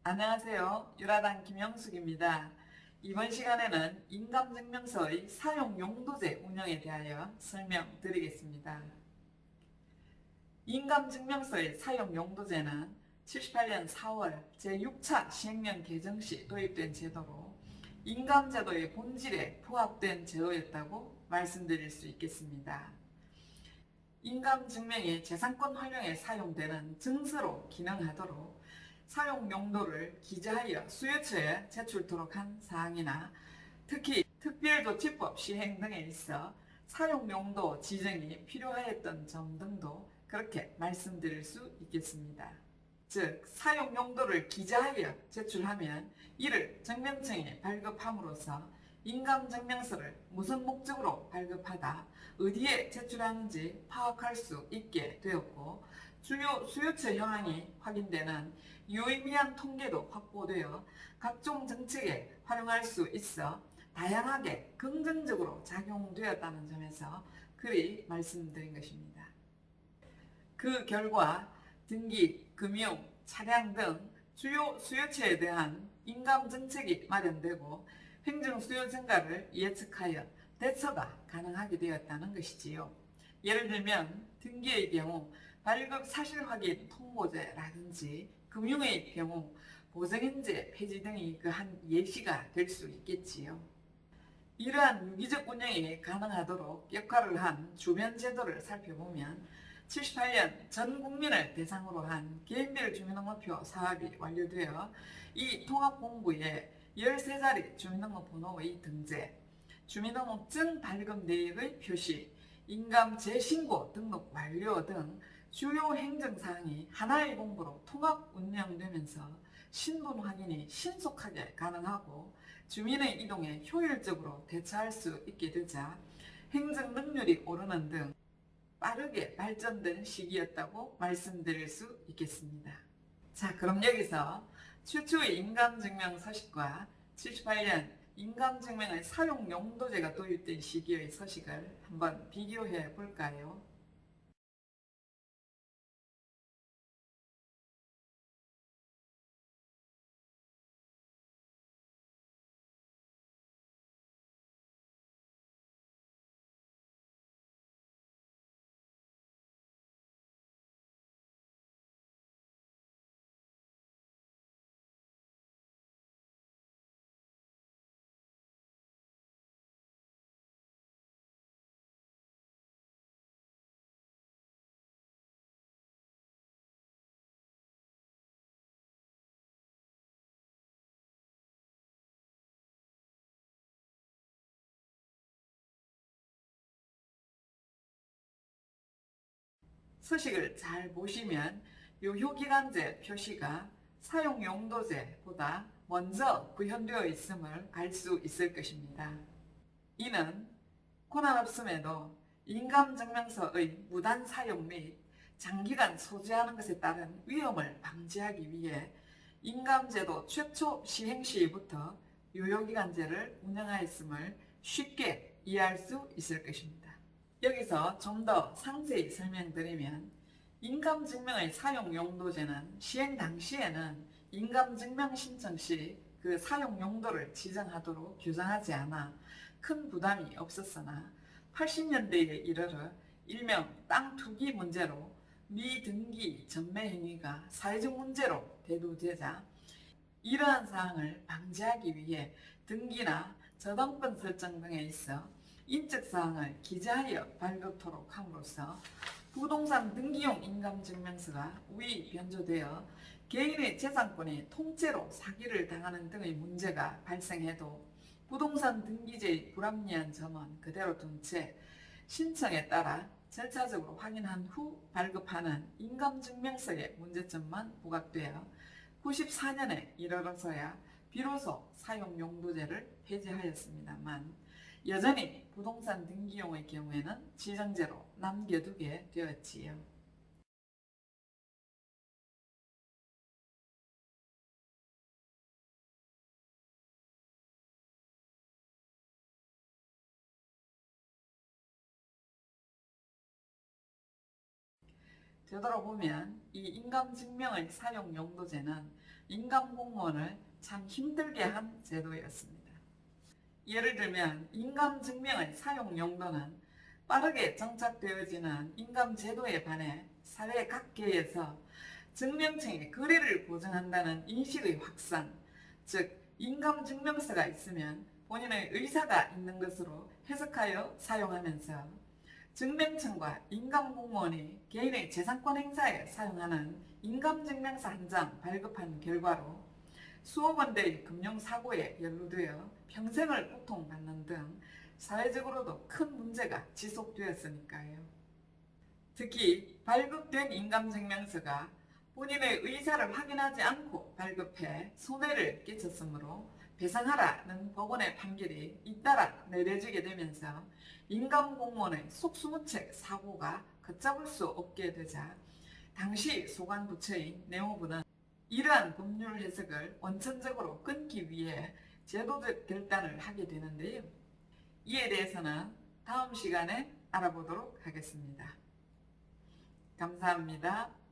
안녕하세요. 유라당 김영숙입니다. 이번 시간에는 인감증명서의 사용 용도제 운영에 대하여 설명드리겠습니다. 인감증명서의 사용 용도제는 78년 4월 제6차 시행령 개정 시 도입된 제도로 인감제도의 본질에 부합된 제도였다고 말씀드릴 수 있겠습니다. 인감증명이 재산권 활용에 사용되는 증서로 기능하도록 사용 용도를 기재하여 수요처에 제출토록 한 사항이나 특히 특별조치법 시행 등에 있어 사용 용도 지정이 필요하였던 점 등도 그렇게 말씀드릴 수 있겠습니다. 즉, 사용 용도를 기재하여 제출하면 이를 증명청에 발급함으로써 인감증명서를 무슨 목적으로 발급하다 어디에 제출하는지 파악할 수 있게 되었고, 주요 수요처 현황이 확인되는 유의미한 통계도 확보되어 각종 정책에 활용할 수 있어 다양하게 긍정적으로 작용되었다는 점에서 그리 말씀드린 것입니다. 그 결과 등기, 금융, 차량 등 주요 수요처에 대한 인감 정책이 마련되고 행정 수요 증가를 예측하여 대처가 가능하게 되었다는 것이지요. 예를 들면 등기의 경우 발급 사실 확인 통보제라든지 금융의 경우 보증인제 폐지 등이 그 한 예시가 될 수 있겠지요. 이러한 유기적 운영이 가능하도록 역할을 한 주변 제도를 살펴보면 78년 전 국민을 대상으로 한 개인별 주민등록표 사업이 완료되어 이 통합본부에 13자리 주민등록번호의 등재, 주민등록증 발급 내역의 표시, 인감 재신고 등록 완료 등 주요 행정사항이 하나의 본부로 통합 운영되면서 신분 확인이 신속하게 가능하고 주민의 이동에 효율적으로 대처할 수 있게 되자 행정 능률이 오르는 등 빠르게 발전된 시기였다고 말씀드릴 수 있겠습니다. 자, 그럼 여기서 최초의 인감증명 서식과 78년 인감증명의 사용 용도제가 도입된 시기의 서식을 한번 비교해 볼까요? 서식을 잘 보시면 유효기간제 표시가 사용용도제보다 먼저 구현되어 있음을 알 수 있을 것입니다. 이는 고난 없음에도 인감증명서의 무단 사용 및 장기간 소지하는 것에 따른 위험을 방지하기 위해 인감제도 최초 시행 시부터 유효기간제를 운영하였음을 쉽게 이해할 수 있을 것입니다. 여기서 좀 더 상세히 설명드리면 인감증명의 사용 용도제는 시행 당시에는 인감증명 신청 시 그 사용 용도를 지정하도록 규정하지 않아 큰 부담이 없었으나 80년대에 이르러 일명 땅 투기 문제로 미등기 전매 행위가 사회적 문제로 대두되자 이러한 사항을 방지하기 위해 등기나 저당권 설정 등에 있어 인적사항을 기재하여 발급토록 함으로써 부동산 등기용 인감증명서가 우위 변조되어 개인의 재산권이 통째로 사기를 당하는 등의 문제가 발생해도 부동산 등기제의 불합리한 점은 그대로 둔 채 신청에 따라 절차적으로 확인한 후 발급하는 인감증명서의 문제점만 부각되어 94년에 이르러서야 비로소 사용용도제를 폐지하였습니다만 여전히 부동산 등기용의 경우에는 지정제로 남겨두게 되었지요. 되돌아보면 이 인감증명의 사용용도제는 인간 공무원을 참 힘들게 한 제도였습니다. 예를 들면 인감증명의 사용 용도는 빠르게 정착되어지는 인감제도에 반해 사회 각계에서 증명층의 거래를 보장한다는 인식의 확산, 즉 인감증명서가 있으면 본인의 의사가 있는 것으로 해석하여 사용하면서 증명층과 인감공무원이 개인의 재산권 행사에 사용하는 인감증명서 한 장 발급한 결과로 수억 원대의 금융사고에 연루되어 평생을 고통받는 등 사회적으로도 큰 문제가 지속되었으니까요. 특히 발급된 인감증명서가 본인의 의사를 확인하지 않고 발급해 손해를 끼쳤으므로 배상하라는 법원의 판결이 잇따라 내려지게 되면서 인감공무원의 속수무책 사고가 걷잡을 수 없게 되자 당시 소관부처인 내무부는 이러한 법률 해석을 원천적으로 끊기 위해 제도적 결단을 하게 되는데요. 이에 대해서는 다음 시간에 알아보도록 하겠습니다. 감사합니다.